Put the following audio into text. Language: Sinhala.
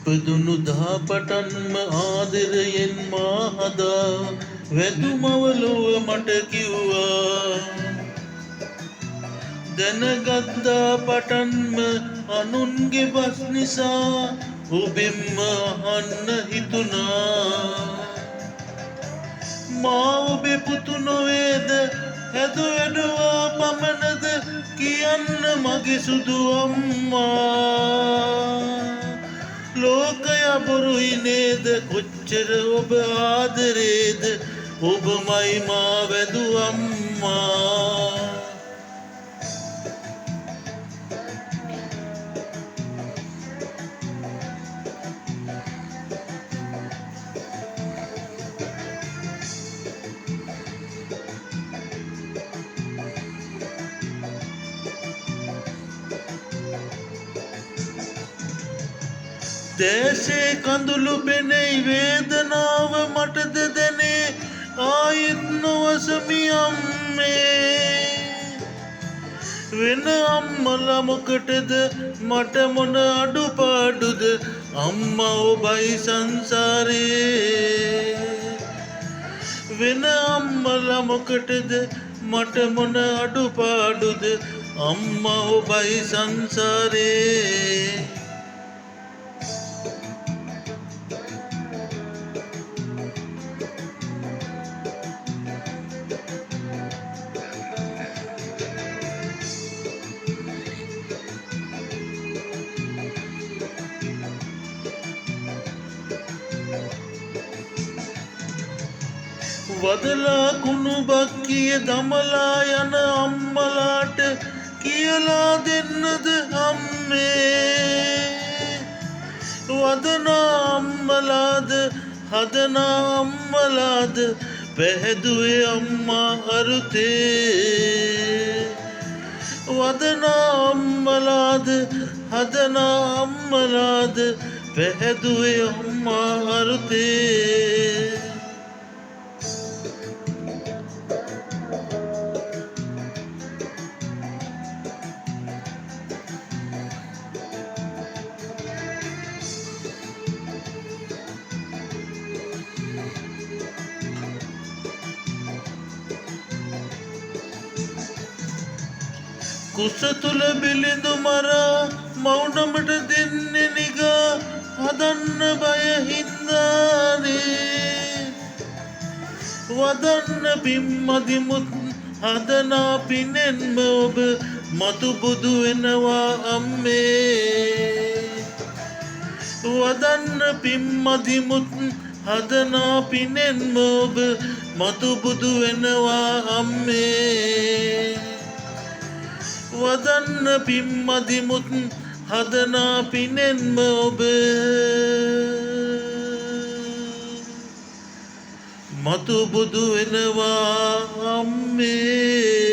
ඉපදුණු දා පටන්ම ආදරයෙන් මා හදා වැදුමවලුව මට කිව්වා දැනගත්තා පටන්ම අනුන්ගේ බස් නිසා ඔබෙන්ම අහන්න හිතුණා මා ඔබේ පුතු නොවේද හැදු වැඩුවා පමණද කියන්න මගේ සුදු අම්මා ලෝකය බොරුයි නේද කොච්චර ඔබ ආදරේද ඔබමයි මා වැදු අම්මා දේශේ කඳුළු පෙනෙයි වේදනාව මටද දැනේ ආයෙත් නොවසමි අම්මේ වෙන අම්මලා මොකටද මට මොන අඩුපාඩුද අම්මා ඔබයි සංසාරේ වෙන අම්මලා මොකටද මට මොන අඩුපාඩුද අම්මා ඔබයි සංසාරේ වදලා කුණුබක් කිය දමලා යන අම්මලාට කියලා දෙන්නද අම්මේ වදනා අම්මලාද හදනා අම්මලාද පැහැදුවේ අම්මා අරුතේ වදනා අම්මලාද හදනා අම්මලාද පැහැදුවේ අම්මා අරුතේ කුස තුල බිලිඳු මරා මවුනමට දෙන්නේ නිගා හදන්න බය හින්දානේ වදන්න පිම්මදිමුත් හදනා පිනෙන්ම ඔබ මතු බුදු වෙනවා අම්මේ වදන්න පිම්මදිමුත් හදනා පිනෙන්ම ඔබ මතු බුදු වෙනවා අම්මේ වදන්න පිම්මදිමුත් හදනා පිනෙන්ම ඔබ මතු බුදු වෙනවා අම්මේ